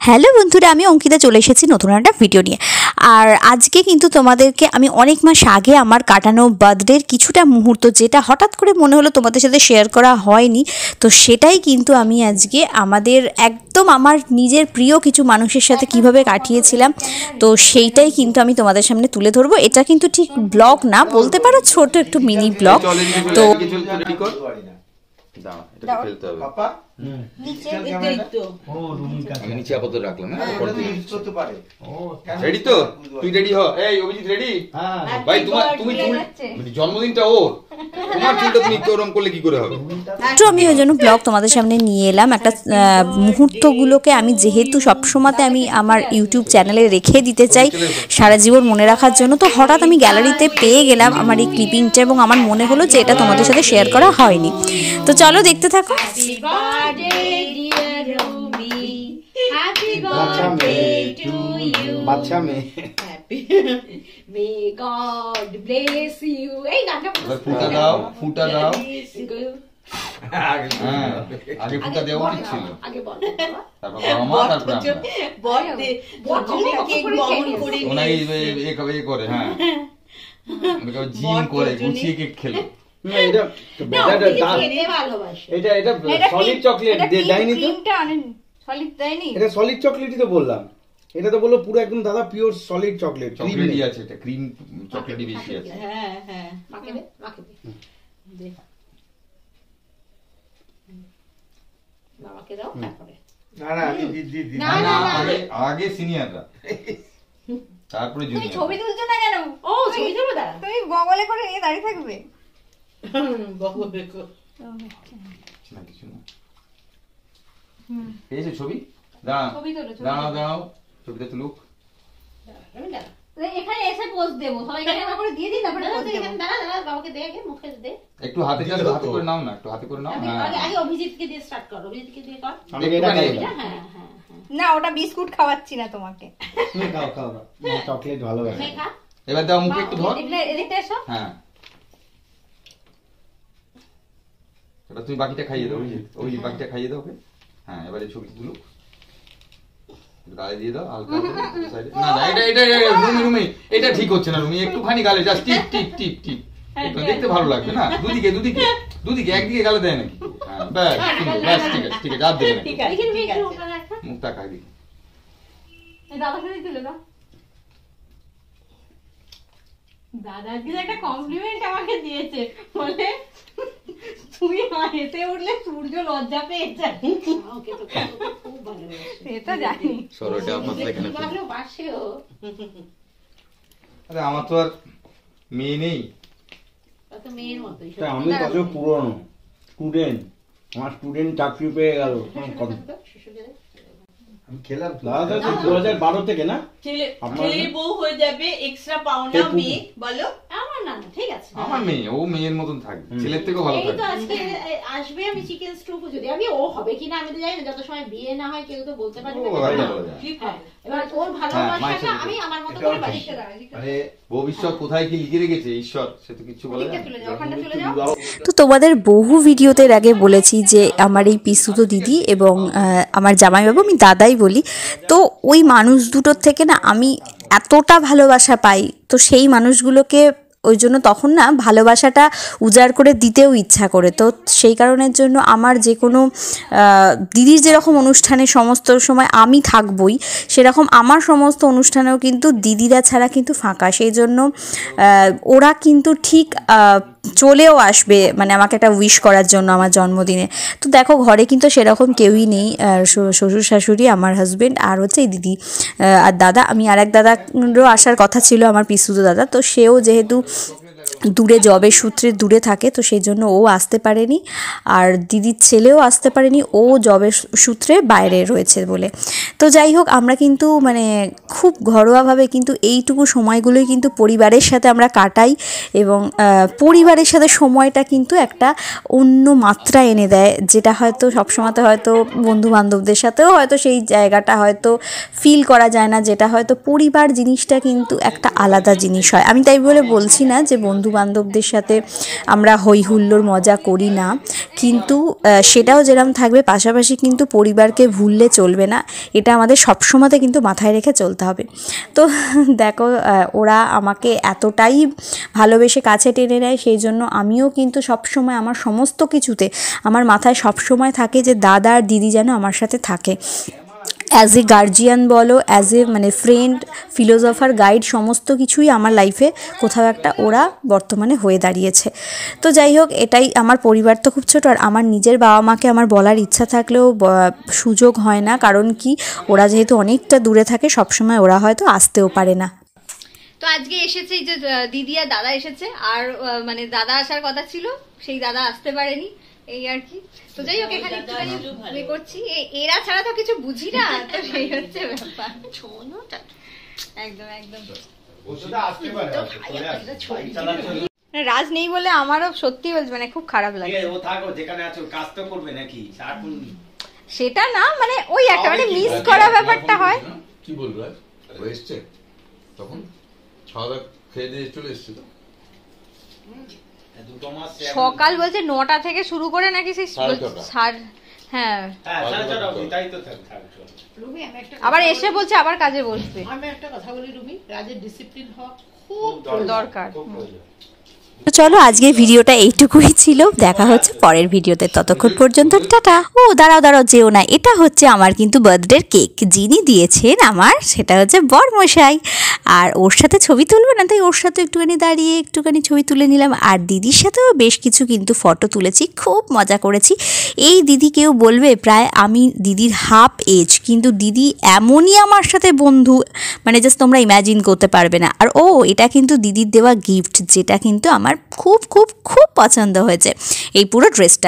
Hello বন্ধুরা, আমি অঙ্কিতা চলে এসেছি নতুন একটা ভিডিও নিয়ে। আর আজকে কিন্তু তোমাদেরকে আমি অনেক মাস আগে আমার কাটানো বার্থডের কিছুটা মুহূর্ত, যেটা হঠাৎ করে মনে হলো তোমাদের সাথে শেয়ার করা হয়নি, তো সেটাই কিন্তু আমি আজকে আমাদের একদম আমার নিজের প্রিয় কিছু মানুষের সাথে কিভাবে কাটিয়েছিলাম, তো সেইটাই কিন্তু আমি তোমাদের সামনে তুলে ধরবো। এটা কিন্তু ঠিক ব্লগ না, বলতে পারো ছোট একটু মিনি ব্লগ। তো নিচে আপাতত রাখলাম। রেডি তো? তুই রেডি হ। এই অভিজিৎ রেডি? ভাই তুমি জন্মদিনটা ওর, তোমার চুলটা তুমি ওরকম করলে কি করে হবে? তো আমি ওই জন্য ব্লগ তোমাদের সামনে নিয়ে এলাম। একটা মুহূর্তগুলোকে আমি যেহেতু সবসময়তে আমি আমার ইউটিউব চ্যানেলে রেখে দিতে চাই সারা জীবন মনে রাখার জন্য, তো হঠাৎ আমি গ্যালারিতে পেয়ে গেলাম আমার এই ক্লিপিংটা এবং আমার মনে হলো যে এটা তোমাদের সাথে শেয়ার করা হয়নি। তো চলো দেখতে থাকো। ফুটা দাও। আগে ফুটা দেওয়া উচিত ছিল, তারপর বাবা মা, তারপর করে হ্যাঁ জিম করে গুছিয়ে কেক খেলো। সলিড চকলেটই তো বললাম, এটা তো বললো পুরো একদম দাদা পিওর সলিড চকলেট। চকলেটই আছে, এটা ক্রিম চকলেটই বেশি আছে। হ্যাঁ হ্যাঁ বাবাকে দাও, তারপরে আগে সিনিয়ররা, তারপরে জুনিয়র। ছবি তুলছো না কেন? ও ছবি তুলবো, দাঁড়া তুমি বগলে করে নিয়ে দাঁড়িয়ে থাকবে। বগলে না কিছু না। পেয়েছো ছবি? দাঁড়াও দাঁড়াও দাঁড়াও, ছবিটা তুলুক। এখানে এসে পোজ দেব, সবাইকে আমার করে দিয়ে দিই, তারপরে পোজ দেব। দাঁড়া দাঁড়া, বাবাকে দে, আগে মুখে দে। একটু হাতে করে নাও না, একটু হাতে করে নাও। আগে অভিজিৎকে দিয়ে স্টার্ট কর, অভিজিৎকে দিয়ে কর। হ্যাঁ হ্যাঁ না, ওটা বিস্কুট খাওয়াচ্ছি না তোমাকে। তুমি খাও খাও, চকলেট ভালো লাগে। এবার দাও মুখে একটু ধর। এদিকটা এসো। হ্যাঁ, এবার তুমি বাকিটা খাইয়ে দাও। ওই বাকিটা খাইয়ে দাও ওকে। হ্যাঁ, এবারে ছবি তুলুক, গালে দিয়ে দাও হালকা সাইডে। না না, এটা রুমি এটা ঠিক হচ্ছে না রুমি, একটুখানি গালে জাস্ট টিপ টিপ টিপ টিপ, একটু দেখতে ভালো লাগবে না। দুদিকে দুদিকে দুদিকে, একদিকে গালে দেয় নাকি? হ্যাঁ ব্যাস, ব্যাস ঠিক আছে ঠিক আছে, আর দেবে না। মুখ তাকাই দিকে। দাদার সাথে তুলে দাও। দাদা কি একটা কমপ্লিমেন্ট আমাকে দিয়েছে, বলে তুই হেঁটে উঠলে সূর্য লজ্জা পেয়ে যায়। ওকে তো খুব ভালোবাসে, এটা জানি। সরোটা আপনাদের এখানে ভালোবাসেও। আরে আমার তো আর মেয়ে নেই, কত মেয়ের মতোই। আমি কত পুরনো স্টুডেন্ট, আমার স্টুডেন্ট চাকরি পেয়ে গেল। আমি খেলাম দাদা 2012 থেকে না, ছেলে বউ হয়ে যাবে, এক্সট্রা পাওনা মেয়ে বলো। আমার না ঠিক আছে, আমার মেয়ে, ও মেয়ের মতন থাকবে, ছেলের থেকেও ভালো থাকবে। এই তো আজকে আসবে, আমি চিকেন স্টু যদি আমি ও হবে কিনা আমি তো জানি না, যত সময় বিয়ে না হয় কেউ তো বলতে পারবে না। ঠিক হয়, এবার ওর ভালোবাসাটা আমি আমার মতো করে বাড়ি। আরে ভবিষ্যৎ কোথায় কি লিখে রেখেছে ঈশ্বর, সে তো কিছু বলে না। তো তোমাদের বহু ভিডিওতে এর আগে বলেছি যে আমার এই পিসুতো দিদি এবং আমার জামাইবাবু, আমি দাদাই বলি, তো ওই মানুষ দুটোর থেকে না আমি এতটা ভালোবাসা পাই, তো সেই মানুষগুলোকে ওই জন্য তখন না ভালোবাসাটা উজাড় করে দিতেও ইচ্ছা করে। তো সেই কারণের জন্য আমার যে কোনো দিদির যেরকম অনুষ্ঠানে সমস্ত সময় আমি থাকবই, সেরকম আমার সমস্ত অনুষ্ঠানেও কিন্তু দিদিরা ছাড়া কিন্তু ফাঁকা। সেই জন্য ওরা কিন্তু ঠিক চলেও আসবে, মানে আমাকে একটা উইশ করার জন্য আমার জন্মদিনে। তো দেখো ঘরে কিন্তু সেরকম কেউই নেই, শ্বশুর শাশুড়ি, আমার হাজবেন্ড আর হচ্ছে এই দিদি আর দাদা। আমি আর এক দাদারও আসার কথা ছিল, আমার পিসুতো দাদা, তো সেও যেহেতু দূরে জবের সূত্রে দূরে থাকে, তো সেই জন্য ও আসতে পারেনি, আর দিদির ছেলেও আসতে পারেনি, ও জবের সূত্রে বাইরে রয়েছে বলে। তো যাই হোক, আমরা কিন্তু মানে খুব ঘরোয়াভাবে কিন্তু এইটুকু সময়গুলোই কিন্তু পরিবারের সাথে আমরা কাটাই, এবং পরিবারের সাথে সময়টা কিন্তু একটা অন্য মাত্রা এনে দেয়, যেটা হয়তো সবসময়তে হয়তো বন্ধুবান্ধবদের সাথেও হয়তো সেই জায়গাটা হয়তো ফিল করা যায় না, যেটা হয়তো পরিবার জিনিসটা কিন্তু একটা আলাদা জিনিস হয়। আমি তাই বলে বলছি না যে বন্ধু বন্ধুবান্ধবদের সাথে আমরা হই হুল্লোড় মজা করি না, কিন্তু সেটাও যেরকম থাকবে পাশাপাশি কিন্তু পরিবারকে ভুললে চলবে না, এটা আমাদের সবসময়তে কিন্তু মাথায় রেখে চলতে হবে। তো দেখো ওরা আমাকে এতটাই ভালোবেসে কাছে টেনে নেয়, সেই জন্য আমিও কিন্তু সবসময় আমার সমস্ত কিছুতে আমার মাথায় সবসময় থাকে যে দাদা আর দিদি যেন আমার সাথে থাকে। অ্যাজ এ গার্জিয়ান বলো, অ্যাজ এ মানে ফ্রেন্ড, ফিলোসফার, গাইড, সমস্ত কিছুই আমার লাইফে কোথাও একটা ওরা বর্তমানে হয়ে দাঁড়িয়েছে। তো যাই হোক, এটাই আমার পরিবার তো খুব ছোটো, আর আমার নিজের বাবা মাকে আমার বলার ইচ্ছা থাকলেও সুযোগ হয় না, কারণ কি ওরা যেহেতু অনেকটা দূরে থাকে সবসময় ওরা হয়তো আসতেও পারে না। তো আজকে এসেছে এই যে দিদি আর দাদা এসেছে, আর মানে দাদা আসার কথা ছিল, সেই দাদা আসতে পারেনি, এই আর কি। তো যাই হোক, এখানে একটুখানি করছি, এরা ছাড়া তো কিছু বুঝি না, তো সেই হচ্ছে ব্যাপার। একদম একদম রাজ নেই বলে আমারও সত্যি বলছি মানে খুব খারাপ লাগে। সেটা না, মানে ওই একটা মানে মিস করা ব্যাপারটা হয়। কি বলবো এসছে তখন খাওয়া দাওয়া খেয়ে দিয়ে চলে এসছে তো সকাল বলছে 9টা থেকে শুরু করে নাকি সেই হ্যাঁ আবার এসে বলছে আবার কাজে বসবে। আমি একটা কথা বলি রুমি, রাজের ডিসিপ্লিন হওয়া খুব দরকার। তো চলো আজকের ভিডিওটা এইটুকুই ছিল, দেখা হচ্ছে পরের ভিডিওতে, ততক্ষণ পর্যন্ত টাটা। ও দাঁড়াও যেও না, এটা হচ্ছে আমার কিন্তু বার্থডের কেক, যিনি দিয়েছেন আমার সেটা হচ্ছে বরমশাই, আর ওর সাথে ছবি তুলবো না, তাই ওর সাথে একটুখানি দাঁড়িয়ে একটুখানি ছবি তুলে নিলাম, আর দিদির সাথেও বেশ কিছু কিন্তু ফটো তুলেছি, খুব মজা করেছি। এই দিদি কেউ বলবে প্রায় আমি দিদির হাফ এজ, কিন্তু দিদি এমনই আমার সাথে বন্ধু, মানে জাস্ট তোমরা ইম্যাজিন করতে পারবে না। আর এটা কিন্তু দিদির দেওয়া গিফট, যেটা কিন্তু আমার খুব খুব খুব পছন্দ হয়েছে এই পুরো ড্রেসটা।